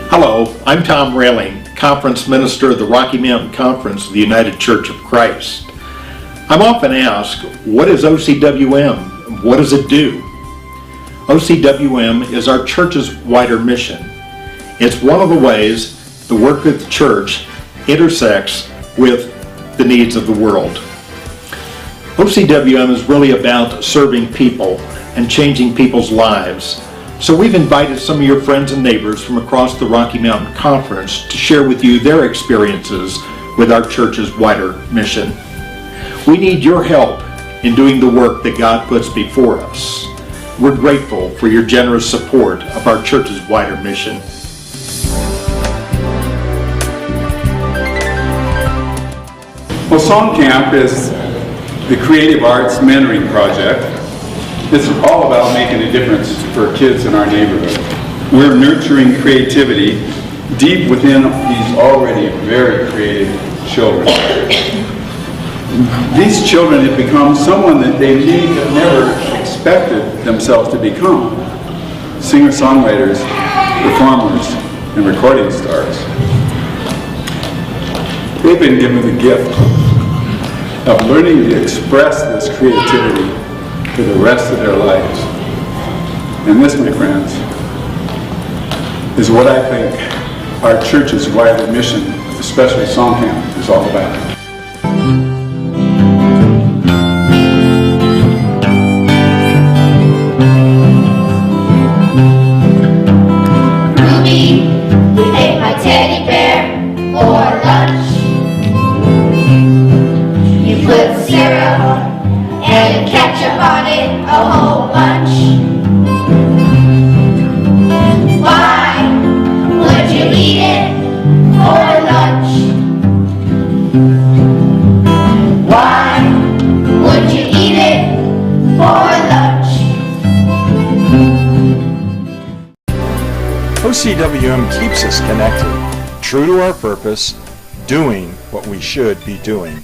Hello, I'm Tom Railing, Conference Minister of the Rocky Mountain Conference of the United Church of Christ. I'm often asked, what is OCWM? What does it do? OCWM is our church's wider mission. It's one of the ways the work of the church intersects with the needs of the world. OCWM is really about serving people and changing people's lives. So we've invited some of your friends and neighbors from across the Rocky Mountain Conference to share with you their experiences with our church's wider mission. We need your help in doing the work that God puts before us. We're grateful for your generous support of our church's wider mission. Well, Song Camp is the creative arts mentoring project. It's all about making a difference for kids in our neighborhood. We're nurturing creativity deep within these already very creative children. These children have become someone that they may have never expected themselves to become. Singer-songwriters, performers, and recording stars. They've been given the gift of learning to express this creativity for the rest of their lives. And this, my friends, is what I think our church's wider mission, especially Song Camp, is all about. Ruby, we ate my teddy bear for lunch. You put syrup and ketchup on it, a whole bunch. Why would you eat it for lunch? Why would you eat it for lunch? OCWM keeps us connected, true to our purpose, doing what we should be doing.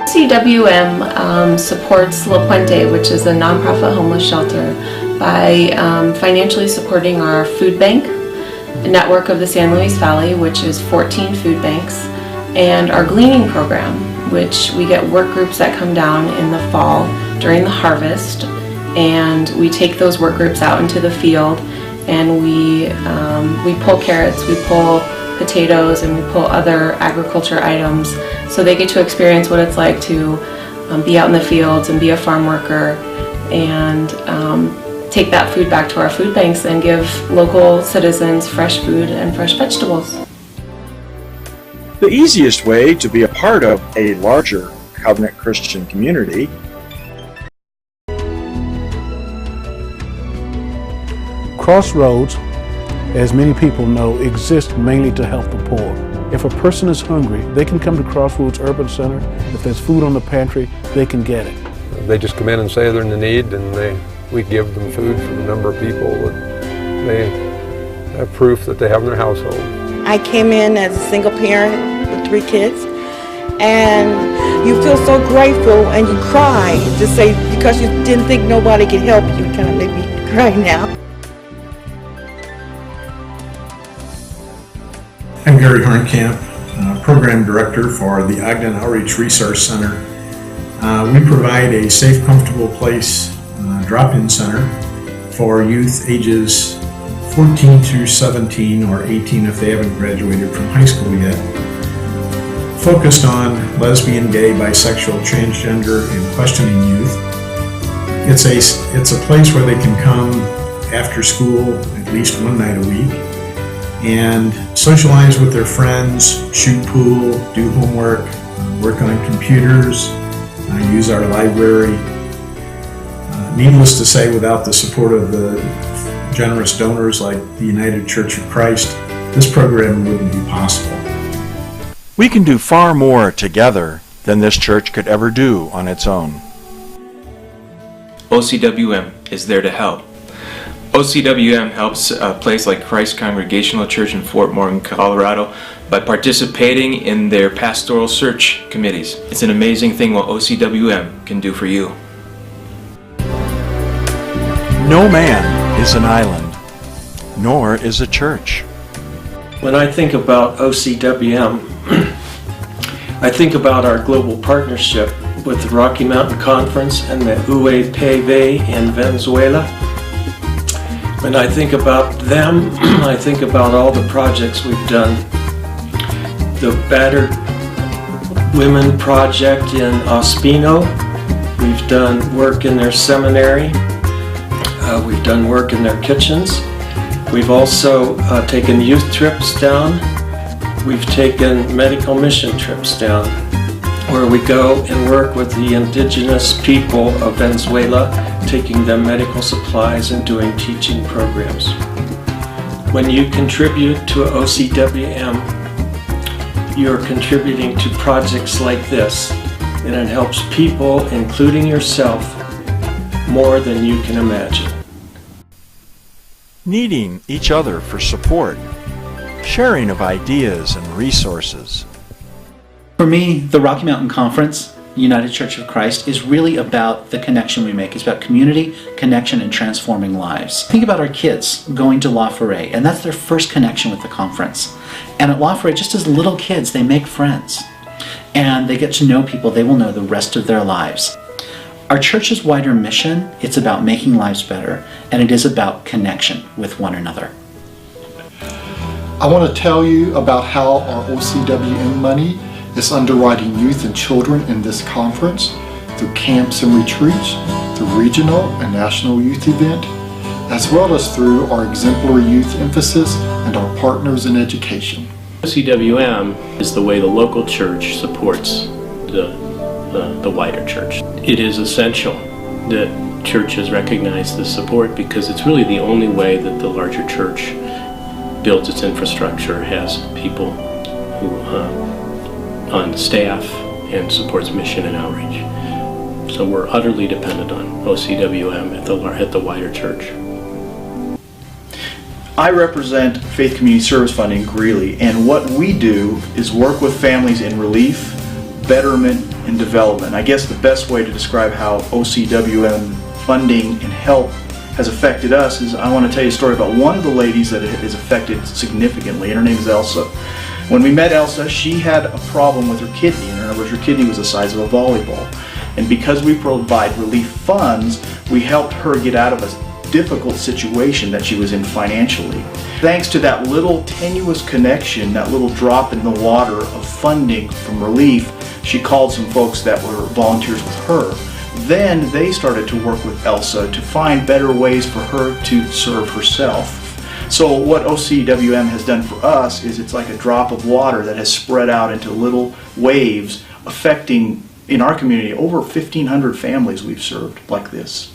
OCWM supports La Puente, which is a nonprofit homeless shelter, by financially supporting our food bank, a network of the San Luis Valley, which is 14 food banks, and our gleaning program, which we get work groups that come down in the fall during the harvest, and we take those work groups out into the field, and we pull carrots, we pull potatoes, and we pull other agriculture items, so they get to experience what it's like to be out in the fields and be a farm worker, and take that food back to our food banks and give local citizens fresh food and fresh vegetables. The easiest way to be a part of a larger Covenant Christian community Crossroads, as many people know, exists mainly to help the poor. If a person is hungry, they can come to Crossroads Urban Center. If there's food on the pantry, they can get it. They just come in and say they're in the need, and we give them food for the number of people that they have proof that they have in their household. I came in as a single parent with 3 kids, and you feel so grateful and you cry to say, because you didn't think nobody could help you. Kind of made me cry now. I'm Gary Hornkamp, Program Director for the Ogden Outreach Resource Center. We provide a safe, comfortable place drop-in center for youth ages 14 to 17 or 18 if they haven't graduated from high school yet, focused on lesbian, gay, bisexual, transgender, and questioning youth. It's a place where they can come after school at least one night a week and socialize with their friends, shoot pool, do homework, work on computers, use our library. Needless to say, without the support of the generous donors like the United Church of Christ, this program wouldn't be possible. We can do far more together than this church could ever do on its own. OCWM is there to help. OCWM helps a place like Christ Congregational Church in Fort Morgan, Colorado, by participating in their pastoral search committees. It's an amazing thing what OCWM can do for you. No man is an island, nor is a church. When I think about OCWM, I think about our global partnership with the Rocky Mountain Conference and the UAPV in Venezuela. When I think about them, I think about all the projects we've done. The Battered Women Project in Ospino. We've done work in their seminary. We've done work in their kitchens. We've also taken youth trips down. We've taken medical mission trips down, where we go and work with the indigenous people of Venezuela, taking them medical supplies and doing teaching programs. When you contribute to OCWM, you're contributing to projects like this, and it helps people, including yourself, more than you can imagine. Needing each other for support, sharing of ideas and resources. For me, the Rocky Mountain Conference, United Church of Christ, is really about the connection we make. It's about community, connection, and transforming lives. Think about our kids going to La Forêt, and that's their first connection with the conference. And at La Forêt, just as little kids, they make friends. And they get to know people they will know the rest of their lives. Our church's wider mission, it's about making lives better, and it is about connection with one another. I want to tell you about how our OCWM money is underwriting youth and children in this conference through camps and retreats, through regional and national youth event, as well as through our exemplary youth emphasis and our partners in education. OCWM is the way the local church supports the wider church. It is essential that churches recognize this support because it's really the only way that the larger church builds its infrastructure, has people who on staff, and supports mission and outreach. So we're utterly dependent on OCWM at the wider church. I represent Faith Community Service Fund in Greeley, and what we do is work with families in relief, betterment, and development. I guess the best way to describe how OCWM funding and help has affected us is I want to tell you a story about one of the ladies that is affected significantly, and her name is Elsa. When we met Elsa, she had a problem with her kidney. In other words, her kidney was the size of a volleyball. And because we provide relief funds, we helped her get out of a difficult situation that she was in financially. Thanks to that little tenuous connection, that little drop in the water of funding from relief, she called some folks that were volunteers with her. Then they started to work with Elsa to find better ways for her to serve herself. So what OCWM has done for us is it's like a drop of water that has spread out into little waves, affecting, in our community, over 1,500 families we've served like this.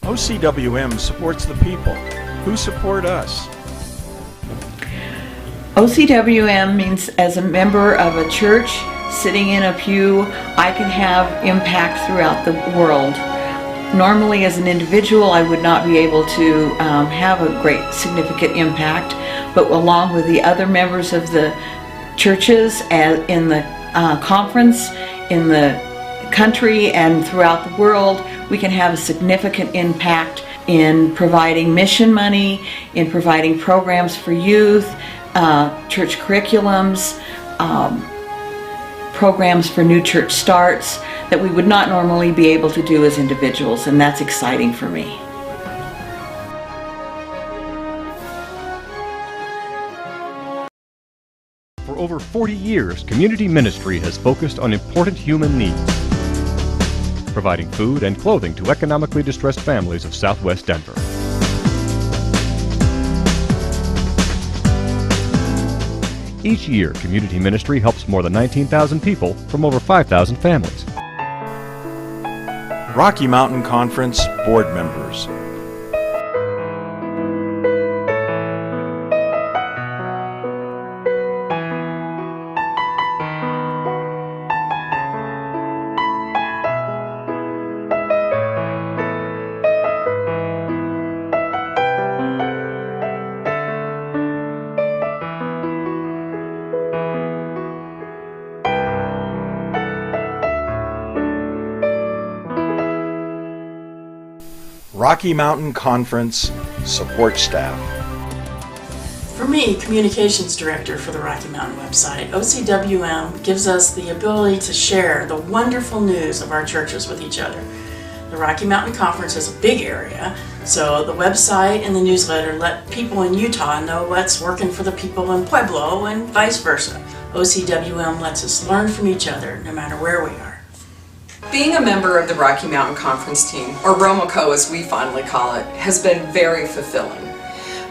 OCWM supports the people who support us. OCWM means as a member of a church sitting in a pew, I can have impact throughout the world. Normally as an individual I would not be able to have a great significant impact, but along with the other members of the churches in the conference, in the country and throughout the world, we can have a significant impact in providing mission money, in providing programs for youth, church curriculums, programs for new church starts that we would not normally be able to do as individuals, and that's exciting for me. For over 40 years, community ministry has focused on important human needs, providing food and clothing to economically distressed families of Southwest Denver. Each year, community ministry helps more than 19,000 people from over 5,000 families. Rocky Mountain Conference board members. Rocky Mountain Conference support staff. For me, Communications Director for the Rocky Mountain website, OCWM gives us the ability to share the wonderful news of our churches with each other. The Rocky Mountain Conference is a big area, so the website and the newsletter let people in Utah know what's working for the people in Pueblo and vice versa. OCWM lets us learn from each other no matter where we are. Being a member of the Rocky Mountain Conference team, or ROMACO as we fondly call it, has been very fulfilling.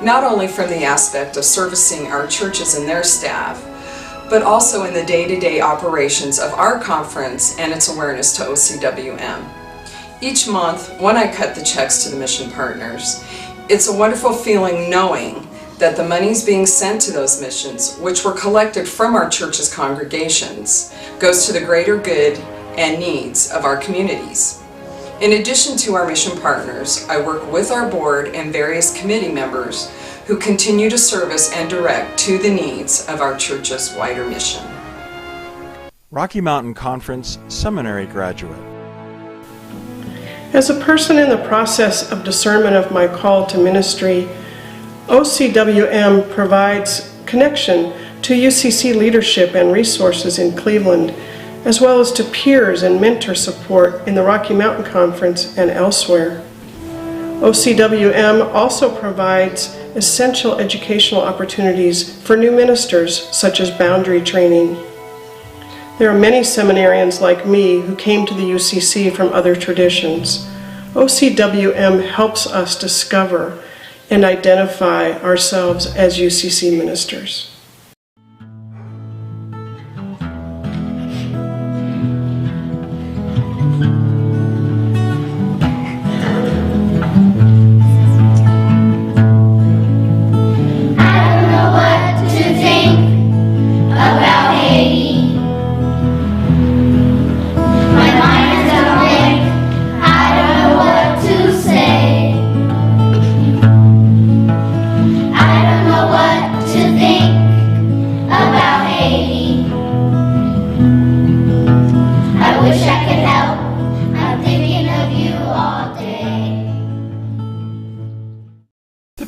Not only from the aspect of servicing our churches and their staff, but also in the day-to-day operations of our conference and its awareness to OCWM. Each month, when I cut the checks to the mission partners, it's a wonderful feeling knowing that the monies being sent to those missions, which were collected from our church's congregations, goes to the greater good and needs of our communities. In addition to our mission partners, I work with our board and various committee members who continue to service and direct to the needs of our church's wider mission. Rocky Mountain Conference seminary graduate. As a person in the process of discernment of my call to ministry, OCWM provides connection to UCC leadership and resources in Cleveland, as well as to peers and mentor support in the Rocky Mountain Conference and elsewhere. OCWM also provides essential educational opportunities for new ministers, such as boundary training. There are many seminarians like me who came to the UCC from other traditions. OCWM helps us discover and identify ourselves as UCC ministers.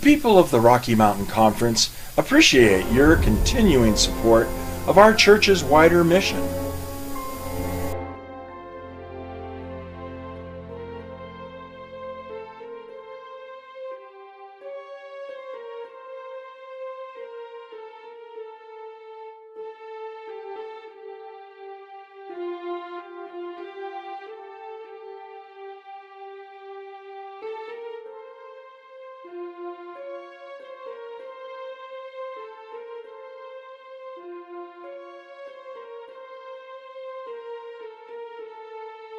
People of the Rocky Mountain Conference appreciate your continuing support of our church's wider mission.